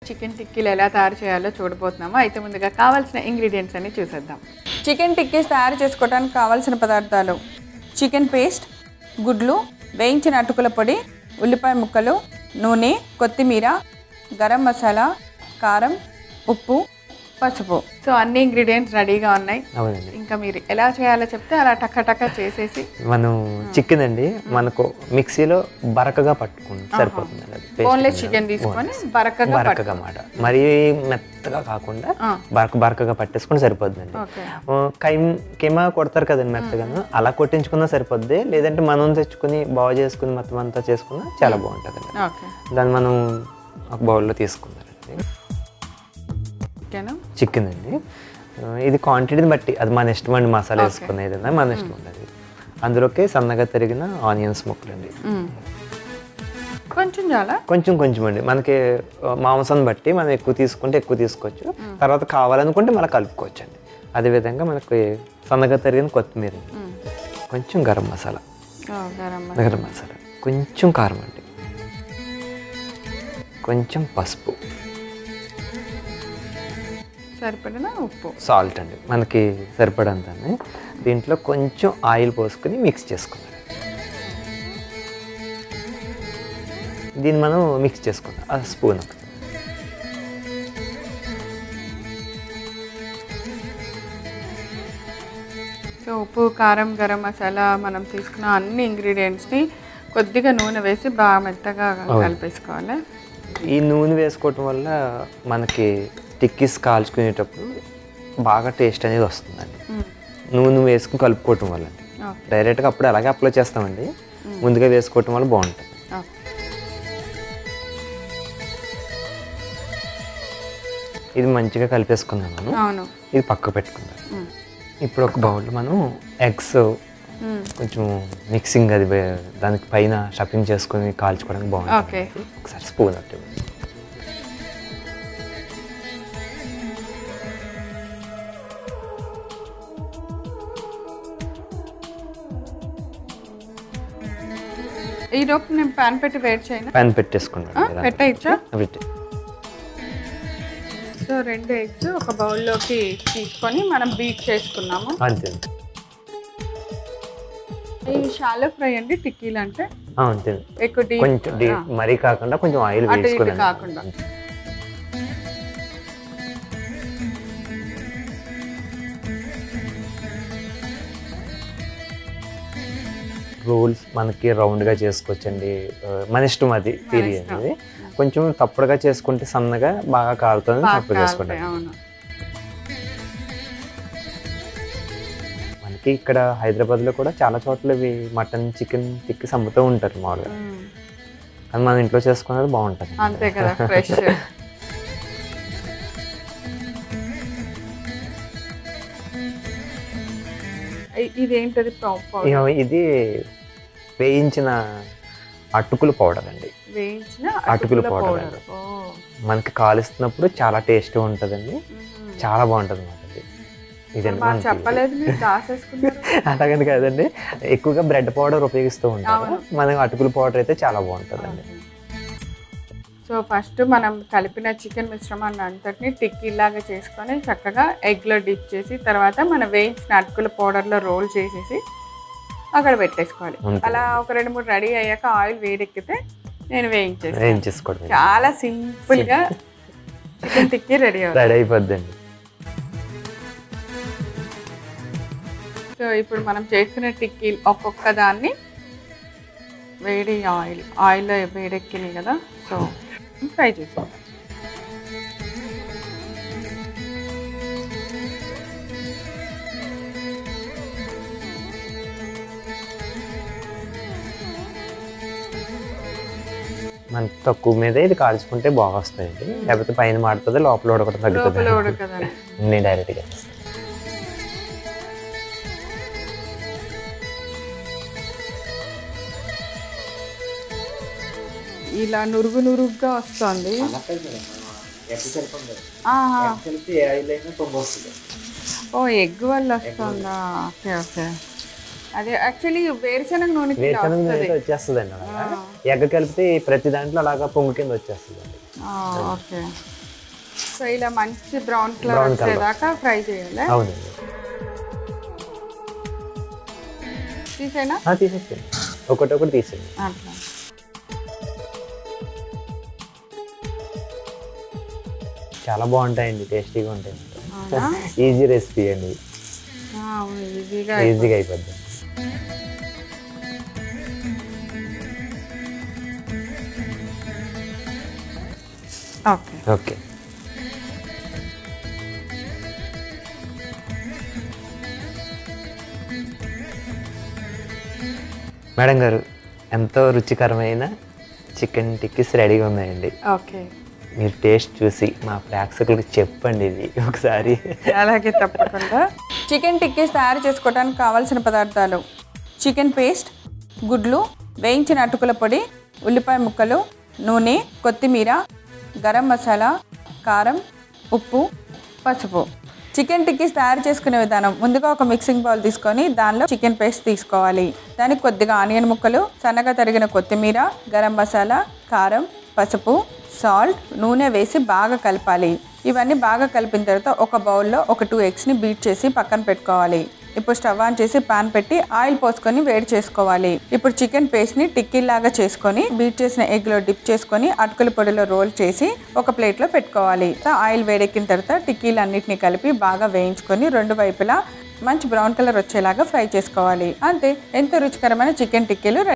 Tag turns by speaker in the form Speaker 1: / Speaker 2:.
Speaker 1: Chicken టిక్కీలు ఎలా తయారు చేయాలో చూడబోతున్నామో అయితే ముందుగా కావాల్సిన ఇంగ్రీడియంట్స్ అన్ని చూసేద్దాం. చికెన్ టిక్కీస్ తయారు చేసుకోవడానికి కావాల్సిన పదార్థాలు: చికెన్ పేస్ట్, గుడ్లు, వేయించిన అటుకుల పొడి, ఉల్లిపాయ ముక్కలు, నూనె, కొత్తిమీర, గరం మసాలా, కారం, ఉప్పు, పసుపు. సో అన్ని ఇంగ్రీడియంట్స్ రెడీగా ఉన్నాయి.
Speaker 2: అవునండి.
Speaker 1: ఇంకా మీరు ఎలా చేయాలో చెప్తే అలా టక్క చేసేసి
Speaker 2: మనం చికెన్ అండి మనకు మిక్సీలో బరకగా పట్టుకుంటే సరిపోతుంది.
Speaker 1: బోన్లెస్ చికెన్ తీసుకొని బరకగా
Speaker 2: మాట, మరీ మెత్తగా కాకుండా బరకగా పట్టేసుకుని సరిపోతుందండి. కెమా కొడతారు కదండి మెత్తగాను, అలా కొట్టించుకున్నా సరిపోద్ది. లేదంటే మనం తెచ్చుకుని బాగు చేసుకుని మొత్తం అంతా చేసుకున్నా చాలా బాగుంటుంది. దాన్ని మనం ఒక బౌల్లో తీసుకుందామండి. చికెన్ అండి ఇది క్వాంటిటీని బట్టి అది మన ఇష్టం అండి. మసాలా వేసుకునేది మన ఇష్టం ఉండదు. అందులోకి సన్నగా తరిగిన ఆనియన్స్ ముక్కలు అండి, కొంచెం అండి. మనకి మాంసాన్ని బట్టి మనం ఎక్కువ తీసుకుంటే ఎక్కువ తీసుకోవచ్చు, తర్వాత కావాలనుకుంటే మళ్ళీ కలుపుకోవచ్చు అండి. అదేవిధంగా మనకి సన్నగా తరిగిన కొత్తిమీర, కొంచెం గరం మసాలా, కొంచెం కారం అండి, కొంచెం పసుపు,
Speaker 1: సరిపడిన ఉప్పు,
Speaker 2: సాల్ట్ అండి మనకి సరిపడంత. దీంట్లో కొంచెం ఆయిల్ పోసుకొని మిక్స్ చేసుకుందాం. దీన్ని మనం మిక్స్ చేసుకుందాం. ఆ స్పూన్
Speaker 1: సో ఉప్పు, కారం, గరం మసాలా మనం తీసుకున్న అన్ని ఇంగ్రీడియంట్స్ని కొద్దిగా నూనె వేసి బాగా మెత్తగా కలిపేసుకోవాలి.
Speaker 2: ఈ నూనె వేసుకోవటం వల్ల మనకి టిక్కీస్ కాల్చుకునేటప్పుడు బాగా టేస్ట్ అనేది వస్తుందండి. నూనె వేసుకుని కలుపుకోవటం వల్ల డైరెక్ట్గా అప్పుడు అలాగే అప్లై చేస్తామండి. ముందుగా వేసుకోవటం వల్ల బాగుంటుంది. ఇది మంచిగా కలిపేసుకున్నాము. ఇది పక్క పెట్టుకుందాం. ఇప్పుడు ఒక బౌల్లో మనం ఎగ్స్ కొంచెం మిక్సింగ్ అది దానికి పైన స్టఫింగ్ చేసుకుని కాల్చుకోవడానికి బాగుంటుంది. ఒకసారి స్పూన్ అట్టు
Speaker 1: ఈ లోపు నేను పాన్ పెట్టి వేడి చేయను.
Speaker 2: పాన్ పెట్టేసుకున్నాను.
Speaker 1: పెట్టేయచ్చా? సో 2 ఎగ్స్ ఒక బౌల్లోకి తీసుకొని మనం బీట్ చేసుకున్నాము.
Speaker 2: అంతే.
Speaker 1: ఈ షాలో ఫ్రై అండి టిక్కీలు అంటే.
Speaker 2: అంతే.
Speaker 1: ఎక్కువ
Speaker 2: కొంచెం మరీ కాకుండా కొంచెం ఆయిల్ వేసుకుని
Speaker 1: కాకుండా.
Speaker 2: రోల్స్ మనకి రౌండ్గా చేసుకోవచ్చండి, మన ఇష్టం. అది తీరి అనేది కొంచెం తప్పుడుగా చేసుకుంటే సన్నగా బాగా కాలుతుంది, తప్పుడు చేసుకుంటాం. మనకి ఇక్కడ హైదరాబాద్లో కూడా చాలా చోట్ల ఇవి మటన్, చికెన్ టిక్కీస్ అమ్ముతూ ఉంటారు మామూలుగా. అది మనం ఇంట్లో చేసుకునేది బాగుంటుంది.
Speaker 1: అంతే కదా, ఫ్రెష్. ఇదేంటది?
Speaker 2: ఇది వేయించిన అటుకుల పౌడర్ అండి.
Speaker 1: వేయించిన
Speaker 2: అటుకుల పౌడర్ అండి. మనకి కాలుస్తున్నప్పుడు చాలా టేస్ట్ ఉంటుందండి, చాలా బాగుంటుంది అన్నమాట. అలాగని కాదండి, ఎక్కువగా బ్రెడ్ పౌడర్ ఉపయోగిస్తూ ఉంటారు. మనకి అటుకుల పౌడర్ అయితే చాలా బాగుంటుందండి.
Speaker 1: సో ఫస్ట్ మనం కలిపిన చికెన్ మిశ్రమాన్ని అంతటిని టిక్కీలాగా చేసుకొని చక్కగా ఎగ్లో డిప్ చేసి తర్వాత మనం వేయించిన అటుకుల పౌడర్లో రోల్ చేసేసి అక్కడ పెట్టేసుకోవాలి. అలా ఒక 2-3 రెడీ అయ్యాక ఆయిల్ వేడెక్కితే నేను వేయించేసుకోవడం. చాలా సింపుల్గా చికెన్ టిక్కీ రెడీ
Speaker 2: అయిపోద్దండి.
Speaker 1: సో ఇప్పుడు మనం చేసుకున్న టిక్కీలు ఒక్కొక్క దాన్ని వేడి ఆయిల్లో వేడెక్కినాయి కదా, సో ఫ్రై చేసాం.
Speaker 2: మన తక్కువ మీద ఇది కాల్చుకుంటే బాగా వస్తాయండి, లేకపోతే పైన మాడుతుంది, లోపల ఉడకడం తగ్గుతుంది. నేను డైరెక్ట్గా
Speaker 1: ఇలా నురుగుగా వస్తుంది. ఓ ఎగ్ వల్ల వస్తుందా? Okay okay. అదే యాక్చువల్లీ వేరుశనగ నూనె
Speaker 2: వచ్చేస్తుంది అండి. ఎగ్ కలిపితే ప్రతి దాంట్లో అలాగా పొంగు కింద వచ్చేస్తుంది అండి.
Speaker 1: ఓకే. సో ఇలా మంచి బ్రౌన్ కలర్ వచ్చేదాకా ఫ్రై చేయాలి.
Speaker 2: అవునండి.
Speaker 1: తీసేనా?
Speaker 2: తీసేసేయండి, ఒకటొకటి తీసేయండి.
Speaker 1: అట్లా
Speaker 2: చాలా బాగుంటాయండి, టేస్టీగా ఉంటాయి. ఈజీ రెసిపీ అండి, ఈజీగా అయిపోద్ది.
Speaker 1: Okay
Speaker 2: okay. మేడం గారు, ఎంతో రుచికరమైన చికెన్ టిక్కీస్ రెడీగా ఉన్నాయండి.
Speaker 1: ఓకే.
Speaker 2: మీరు టేస్ట్ చూసి మా ప్రేక్షకులకు చెప్పండి ఇది ఒకసారి.
Speaker 1: అలాగే, తప్పకుండా. చికెన్ టిక్కీస్ తయారు చేసుకోవడానికి కావాల్సిన పదార్థాలు: చికెన్ పేస్ట్, గుడ్లు, వేయించిన అటుకుల పొడి, ఉల్లిపాయ ముక్కలు, నూనె, కొత్తిమీర, గరం మసాలా, కారం, ఉప్పు, పసుపు. చికెన్ టిక్కీస్ తయారు చేసుకునే విధానం: ముందుగా ఒక మిక్సింగ్ బౌల్ తీసుకొని దానిలో చికెన్ పేస్ట్ తీసుకోవాలి. దానికి కొద్దిగా ఆనియన్ ముక్కలు, సన్నగా తరిగిన కొత్తిమీర, గరం మసాలా, కారం, పసుపు, సాల్ట్, నూనె వేసి బాగా కలపాలి. ఇవన్నీ బాగా కలిపిన తర్వాత ఒక బౌల్లో ఒక 2 ఎగ్స్ని బీట్ చేసి పక్కన పెట్టుకోవాలి. ఇప్పుడు స్టవ్ ఆన్ చేసి పాన్ పెట్టి ఆయిల్ పోసుకొని వేడి చేసుకోవాలి. ఇప్పుడు చికెన్ పేస్ట్ని టిక్కీలాగా చేసుకొని బీట్ చేసిన ఎగ్లో డిప్ చేసుకొని అటుకుల పొడిలో రోల్ చేసి ఒక ప్లేట్లో పెట్టుకోవాలి. ఆయిల్ వేడెక్కిన తర్వాత టిక్కీలు అన్నిటిని కలిపి బాగా వేయించుకొని 2 వైపులా మంచి బ్రౌన్ కలర్ వచ్చేలాగా ఫ్రై చేసుకోవాలి. అంతే, ఎంతో రుచికరమైన చికెన్ టిక్కీలు